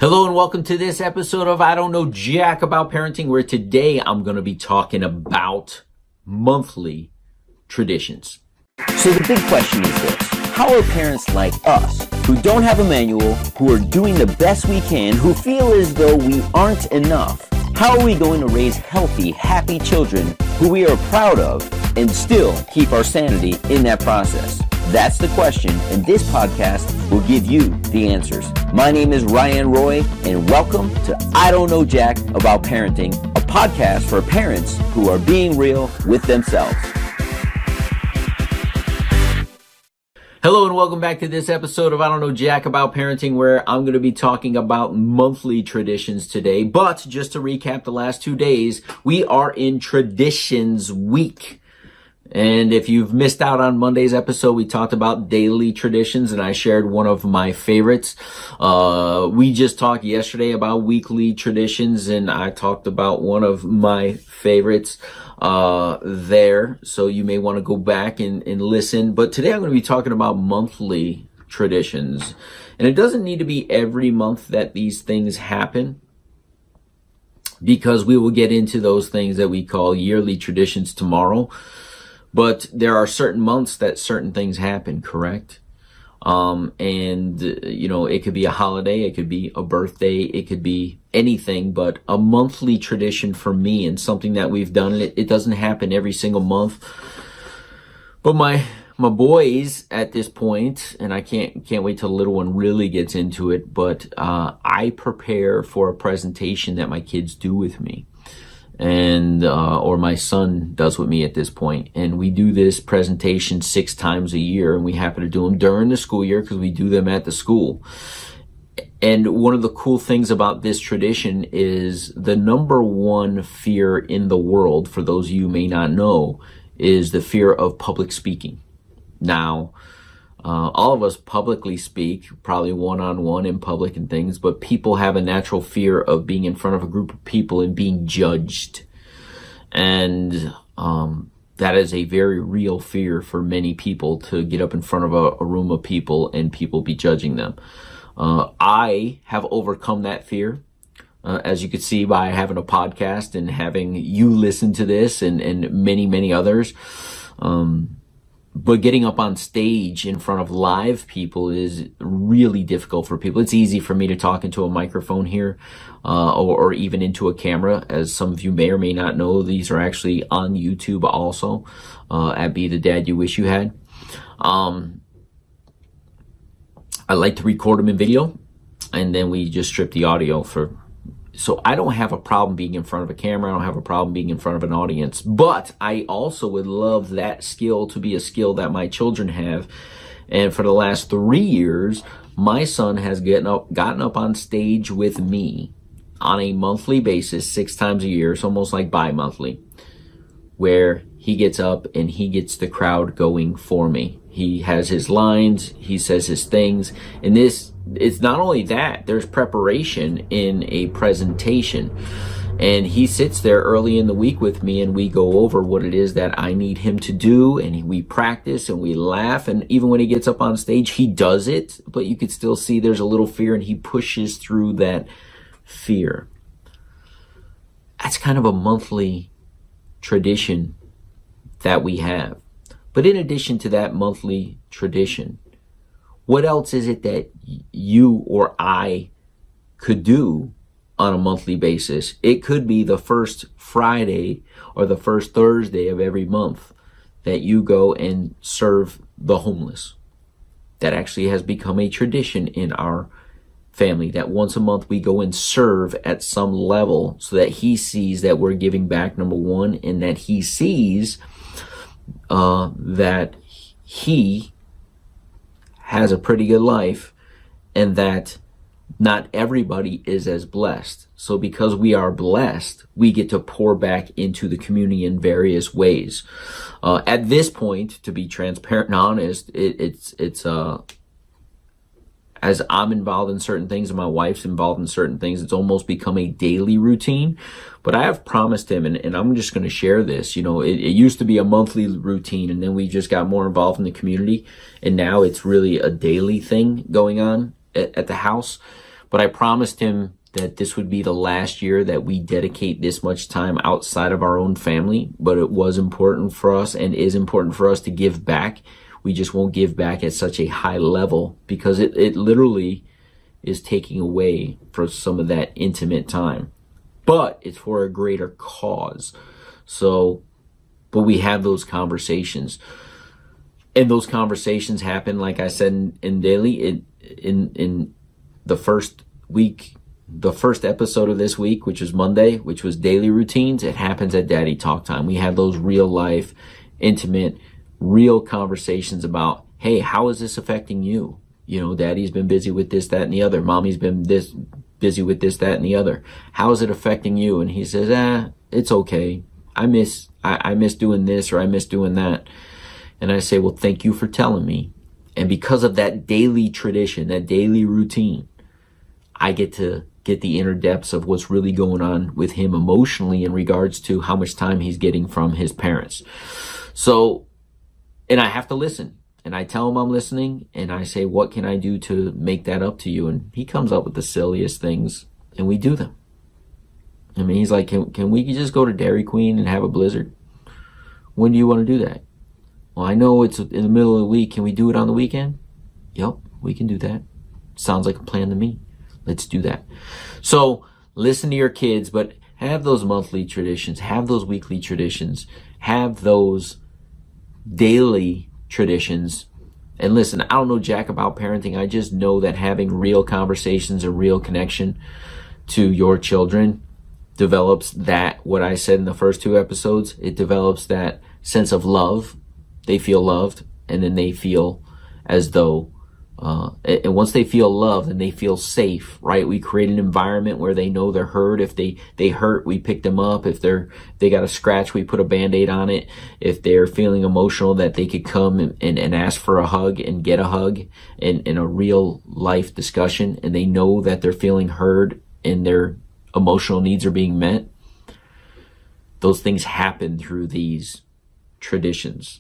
Hello and welcome to this episode of I Don't Know Jack About Parenting, where today I'm going to be talking about monthly traditions. So the big question is this: how are parents like us, who don't have a manual, who are doing the best we can, who feel as though we aren't enough, how are we going to raise healthy, happy children who we are proud of and still keep our sanity in that process? That's the question, and this podcast will give you the answers. My name is Ryan Roy, and welcome to I Don't Know Jack About Parenting, a podcast for parents who are being real with themselves. Hello and welcome back to this episode of I Don't Know Jack About Parenting, where I'm going to be talking about monthly traditions today. But just to recap the last 2 days, we are in Traditions Week. And if you've missed out on Monday's episode, we talked about daily traditions, and I shared one of my favorites. We just talked yesterday about weekly traditions, and I talked about one of my favorites there. So you may want to go back and listen. But today I'm going to be talking about monthly traditions. And it doesn't need to be every month that these things happen, because we will get into those things that we call yearly traditions tomorrow. But there are certain months that certain things happen, correct? It could be a holiday, it could be a birthday, it could be anything, but a monthly tradition for me, and something that we've done, it doesn't happen every single month. But my boys at this point, and I can't wait till the little one really gets into it, but I prepare for a presentation that my kids do with me. And or my son does with me at this point. And we do this presentation 6 times a year, and we happen to do them during the school year because we do them at the school. And one of the cool things about this tradition is the number one fear in the world, for those of you who may not know, is the fear of public speaking. Now, all of us publicly speak, probably one-on-one in public and things, but people have a natural fear of being in front of a group of people and being judged. And that is a very real fear for many people, to get up in front of a room of people and people be judging them. I have overcome that fear, as you could see by having a podcast and having you listen to this and many, many others. But getting up on stage in front of live people is really difficult for people. It's easy for me to talk into a microphone here, or even into a camera. As some of you may or may not know, these are actually on YouTube also, at Be the Dad You Wish You Had. I like to record them in video, and then we just strip the audio so I don't have a problem being in front of a camera. I don't have a problem being in front of an audience. But I also would love that skill to be a skill that my children have. And for the last 3 years, my son has gotten up on stage with me on a monthly basis, 6 times a year. It's almost like bi-monthly, where he gets up and he gets the crowd going for me. He has his lines, he says his things, and it's not only that, there's preparation in a presentation. And he sits there early in the week with me, and we go over what it is that I need him to do, and we practice and we laugh. And even when he gets up on stage, he does it, but you could still see there's a little fear, and he pushes through that fear. That's kind of a monthly tradition that we have. But in addition to that monthly tradition, what else is it that you or I could do on a monthly basis? It could be the first Friday or the first Thursday of every month that you go and serve the homeless. That actually has become a tradition in our family, that once a month we go and serve at some level, so that he sees that we're giving back, number one, and that he sees that he has a pretty good life, and that not everybody is as blessed. So because we are blessed, we get to pour back into the community in various ways. At this point, to be transparent and honest, it's as I'm involved in certain things and my wife's involved in certain things, it's almost become a daily routine. But I have promised him, and I'm just going to share this. It used to be a monthly routine, and then we just got more involved in the community, and now it's really a daily thing going on at the house. But I promised him that this would be the last year that we dedicate this much time outside of our own family. But it was important for us and is important for us to give back. We just won't give back at such a high level because it literally is taking away from some of that intimate time. But it's for a greater cause. So, but we have those conversations. And those conversations happen, like I said, in daily, in the first week, the first episode of this week, which was Monday, which was daily routines. It happens at Daddy Talk Time. We have those real life, intimate, real conversations about, hey, how is this affecting you? You know, Daddy's been busy with this, that, and the other. Mommy's been busy with this, that, and the other. How is it affecting you? And he says, it's okay. I miss doing this, or I miss doing that. And I say, well, thank you for telling me. And because of that daily tradition, that daily routine, I get to get the inner depths of what's really going on with him emotionally in regards to how much time he's getting from his parents. So, and I have to listen. And I tell him I'm listening, and I say, what can I do to make that up to you? And he comes up with the silliest things, and we do them. I mean, he's like, can we just go to Dairy Queen and have a blizzard? When do you want to do that? Well, I know it's in the middle of the week. Can we do it on the weekend? Yep, we can do that. Sounds like a plan to me. Let's do that. So listen to your kids, but have those monthly traditions, have those weekly traditions, have those daily traditions. And listen, I don't know jack about parenting. I just know that having real conversations and real connection to your children develops that, what I said in the first two episodes, it develops that sense of love. They feel loved, and then they feel as though, and once they feel loved and they feel safe, right? We create an environment where they know they're heard. If they hurt, we pick them up. If they got a scratch, we put a Band-Aid on it. If they're feeling emotional, that they could come and ask for a hug and get a hug in a real life discussion, and they know that they're feeling heard and their emotional needs are being met. Those things happen through these traditions.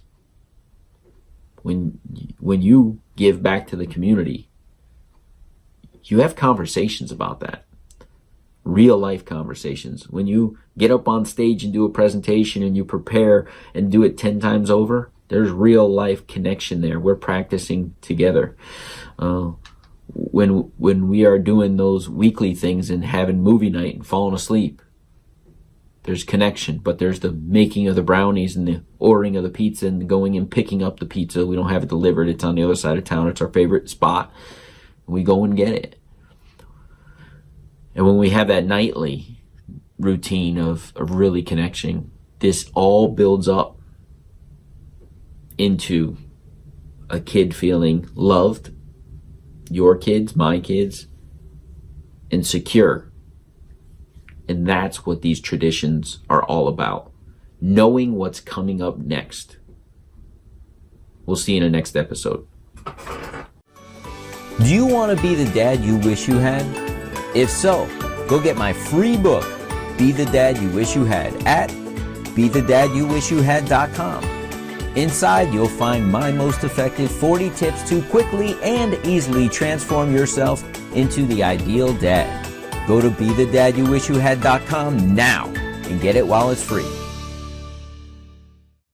When you give back to the community, you have conversations about that. Real life conversations. When you get up on stage and do a presentation and you prepare and do it 10 times over, there's real life connection there. We're practicing together. When we are doing those weekly things and having movie night and falling asleep, there's connection, but there's the making of the brownies and the ordering of the pizza and going and picking up the pizza. We don't have it delivered. It's on the other side of town. It's our favorite spot. We go and get it. And when we have that nightly routine of really connection, this all builds up into a kid feeling loved, your kids, my kids, and secure. And that's what these traditions are all about. Knowing what's coming up next. We'll see you in the next episode. Do you want to be the dad you wish you had? If so, go get my free book, Be the Dad You Wish You Had, at BeTheDadYouWishYouHad.com. Inside, you'll find my most effective 40 tips to quickly and easily transform yourself into the ideal dad. Go to BeTheDadYouWishYouHad.com now and get it while it's free.